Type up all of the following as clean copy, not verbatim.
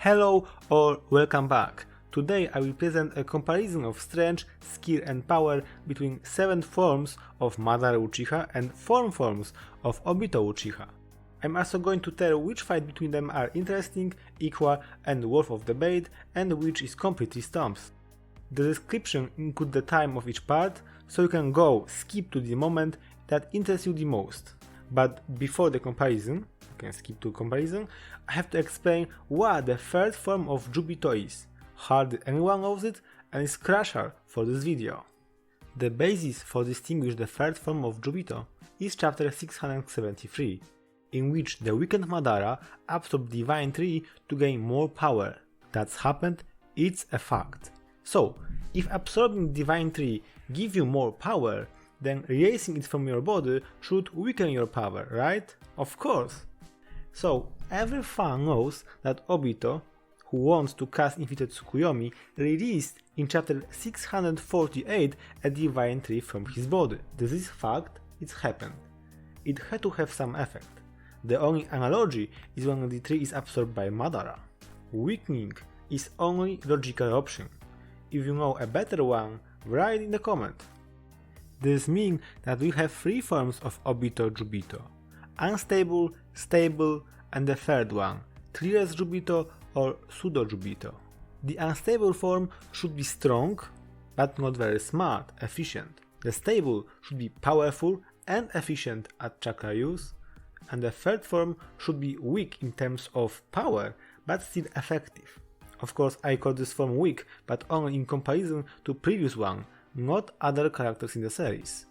Hello or welcome back. Today I will present a comparison of strength, skill and power between 7 forms of Madara Uchiha and 4 forms of Obito Uchiha. I'm also going to tell which fight between them are interesting, equal and worth of debate, and which is completely stumps. The description includes the time of each part, so you can skip to the moment that interests you the most. But before the comparison, I have to explain what the third form of Juubito is. Hardly anyone knows it and is crucial for this video. The basis for distinguish the third form of Juubito is chapter 673, in which the weakened Madara absorbed Divine Tree to gain more power. That's happened, it's a fact. So, if absorbing Divine Tree gives you more power, then erasing it from your body should weaken your power, right? Of course! So, every fan knows that Obito, who wants to cast Infinite Tsukuyomi, released in chapter 648 a Divine Tree from his body. This is fact, it's happened. It had to have some effect. The only analogy is when the tree is absorbed by Madara. Weakening is only logical option. If you know a better one, write in the comment. This means that we have 3 forms of Obito Juubito: unstable, stable, and the third one, Trias Juubito or Pseudo Juubito. The unstable form should be strong, but not very smart, efficient. The stable should be powerful and efficient at chakra use, and the third form should be weak in terms of power, but still effective. Of course, I call this form weak, but only in comparison to previous one, not other characters in the series.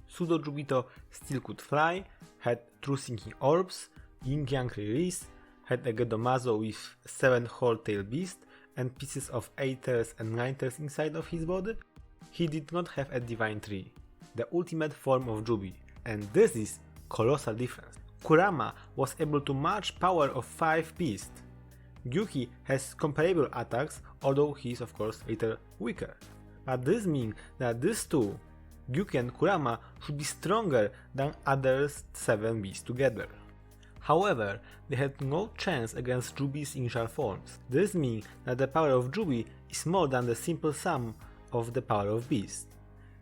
Pseudo Juubito still could fly, had true sinking orbs, yin-yang release, had a Gedomazo with 7 whole tail beast and pieces of 8ers and 9ers inside of his body. He did not have a Divine Tree, the ultimate form of Jubi, and this is colossal difference. Kurama was able to match power of 5 beasts. Gyuki has comparable attacks, although he is of course a little weaker. But this means that these two, Gyuki and Kurama, should be stronger than other 7 beasts together. However, they had no chance against Jubi's initial forms. This means that the power of Jubi is more than the simple sum of the power of beast,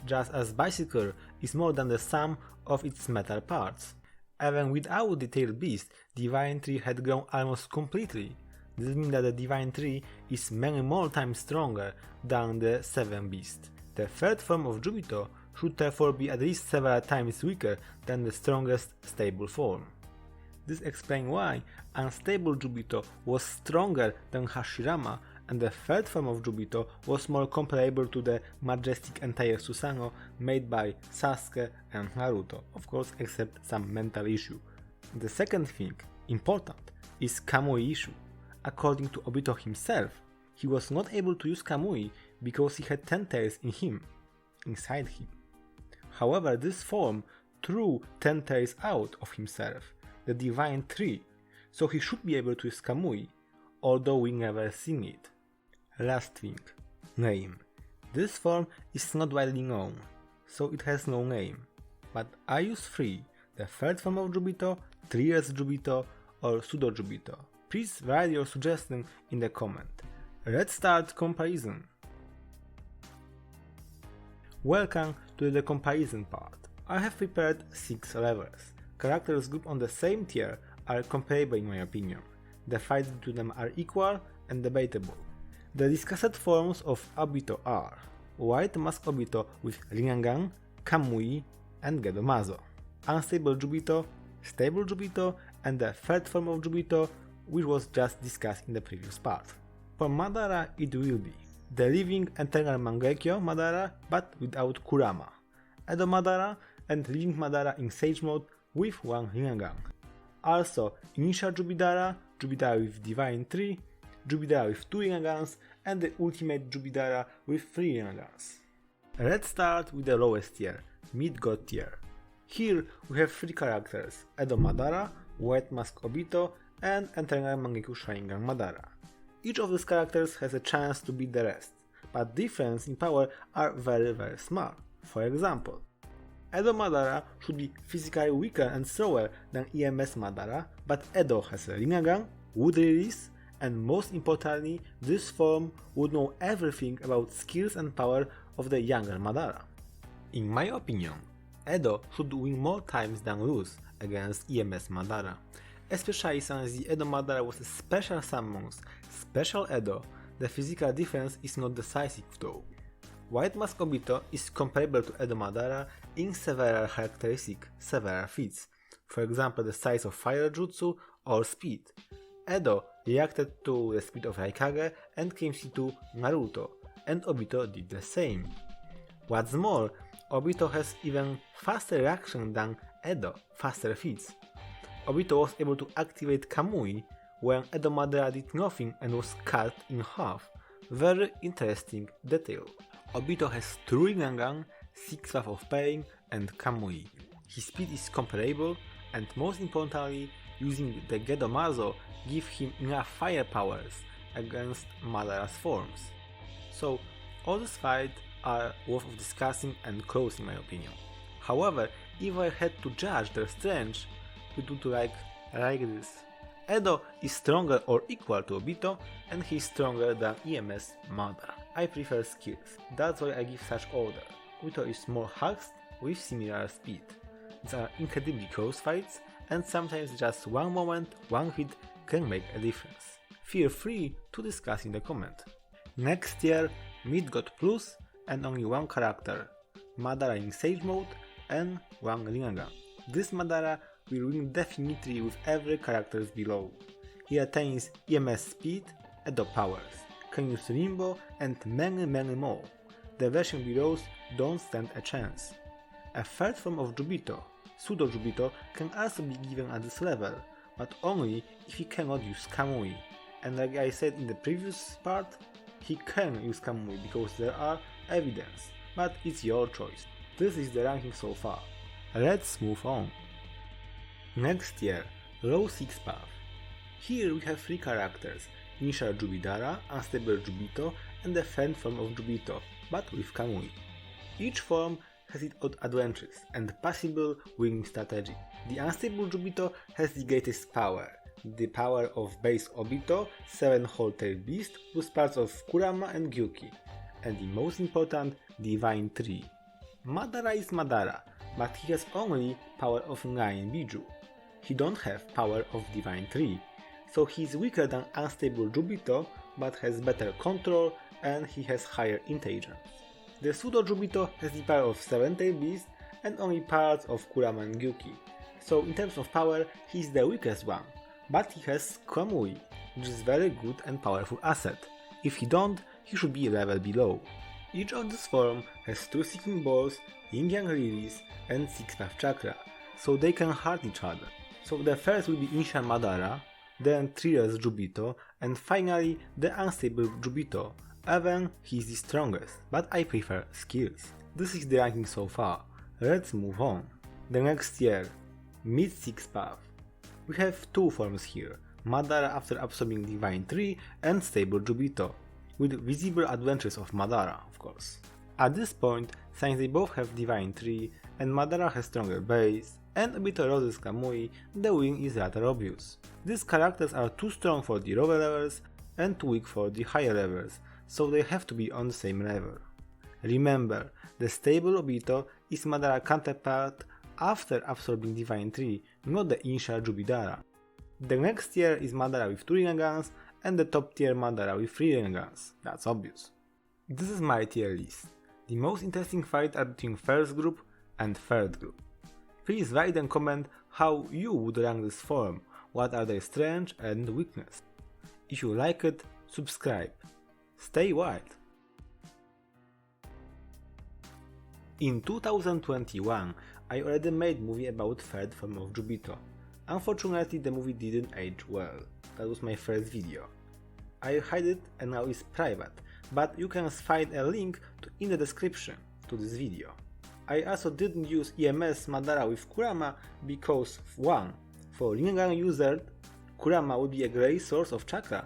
just as bicycle is more than the sum of its metal parts. Even without the tail beast, Divine Tree had grown almost completely. This means that the Divine Tree is many more times stronger than the 7 beasts. The third form of Juubito should therefore be at least several times weaker than the strongest stable form. This explains why unstable Juubito was stronger than Hashirama, and the third form of Juubito was more comparable to the majestic entire Susanoo made by Sasuke and Naruto, of course except some mental issue. The second thing, important, is Kamui issue. According to Obito himself, he was not able to use Kamui because he had 10 tails inside him. However, this form threw 10 tails out of himself, the Divine Tree, so he should be able to use Kamui, although we never seen it. Last thing, name. This form is not widely known, so it has no name, but I use 3, the third form of Juubito, Trias Juubito or Pseudo Juubito. Please write your suggestion in the comment. Let's start comparison. Welcome to the comparison part. I have prepared 6 levels. Characters grouped on the same tier are comparable in my opinion. The fights between them are equal and debatable. The discussed forms of Obito are White Mask Obito with Rinnegan, Kamui and Gedomazo, Unstable Juubito, Stable Juubito, and the third form of Juubito, which was just discussed in the previous part. For Madara it will be the living Eternal Mangekyo Madara but without Kurama, Edo Madara and living Madara in Sage mode with 1 Rinnegan. Also Initial Juubidara, Juubidara with Divine Tree, Juubidara with 2 Rinnegans, and the Ultimate Juubidara with 3 Rinnegans. Let's start with the lowest tier, Mid-God tier. Here we have 3 characters, Edo Madara, White Mask Obito, and Eternal Mangekyo Sharingan Madara. Each of these characters has a chance to beat the rest, but difference in power are very small. For example, Edo Madara should be physically weaker and slower than EMS Madara, but Edo has a Rinnegan, Wood Release, and most importantly, this form would know everything about skills and power of the younger Madara. In my opinion, Edo should win more times than lose against EMS Madara, especially since the Edo Madara was a special summons, special Edo. The physical difference is not decisive though. White Mask Obito is comparable to Edo Madara in several characteristics, several feats, for example the size of fire jutsu or speed. Edo reacted to the speed of Raikage and came to Naruto, and Obito did the same. What's more, Obito has even faster reaction than Edo, faster feats. Obito was able to activate Kamui when Edo Madara did nothing and was cut in half. Very interesting detail. Obito has True Rinnegan, 6 Wrath of Pain and Kamui. His speed is comparable and most importantly, using the Gedomazo give him enough fire powers against Madara's forms. So all these fights are worth of discussing and close in my opinion. However, if I had to judge their strength, it would like this. Edo is stronger or equal to Obito and he is stronger than EMS Madara. I prefer skills, that's why I give such order. Obito is more husked with similar speed. These are incredibly close fights and sometimes just one moment, one hit can make a difference. Feel free to discuss in the comment. Next year, Mid got Plus and only one character, Madara in Sage Mode and one Rinnegan. This Madara will win definitely with every characters below. He attains EMS speed, Edo powers, can use Rimbo and many more. The version below don't stand a chance. A third form of Juubito, Pseudo Juubito, can also be given at this level, but only if he cannot use Kamui. And like I said in the previous part, he can use Kamui because there are evidence, but it's your choice. This is the ranking so far. Let's move on. Next year, Low 6 Path. Here we have 3 characters, Initial Juubidara, Unstable Juubito and the third form of Juubito, but with Kamui. Each form has its own adventures and possible winning strategy. The Unstable Juubito has the greatest power, the power of base Obito, 7 whole-tailed beast plus parts of Kurama and Gyuki, and the most important, Divine Tree. Madara is Madara, but he has only power of 9 Biju. He don't have power of Divine Tree, so he is weaker than Unstable Juubito, but has better control and he has higher intelligence. The Pseudo Juubito has the power of 7-tailed beast and only parts of Kurama and Gyuki, so in terms of power he is the weakest one, but he has Kamui, which is very good and powerful asset. If he don't, he should be a level below. Each of this form has 2 seeking balls, Yin-Yang release and 6 path chakra, so they can hurt each other. So the first will be Initial Madara, then Thriller's Juubito, and finally the Unstable Juubito. Even he is the strongest, but I prefer skills. This is the ranking so far. Let's move on. The next year, Mid 6 Path. We have 2 forms here, Madara after absorbing Divine Tree and Stable Juubito, with visible adventures of Madara, of course. At this point, since they both have Divine Tree and Madara has stronger base, and Obito loses Kamui, the win is rather obvious. These characters are too strong for the lower levels and too weak for the higher levels, so they have to be on the same level. Remember, the stable Obito is Madara's counterpart after absorbing Divine Tree, not the initial Juubidara. The next tier is Madara with 2 Rinnegans and the top tier Madara with 3 Rinnegans, that's obvious. This is my tier list. The most interesting fights are between first group and third group. Please write and comment how you would rank this form, what are their strengths and weakness. If you like it, subscribe. Stay wild! In 2021, I already made movie about third form of Juubito. Unfortunately, the movie didn't age well. That was my first video. I hid it and now it's private, but you can find a link in the description to this video. I also didn't use EMS Madara with Kurama because 1. For Rinnegan user, Kurama would be a great source of chakra,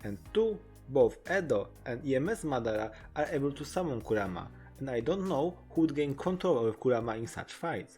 and 2. Both Edo and EMS Madara are able to summon Kurama, and I don't know who would gain control over Kurama in such fights.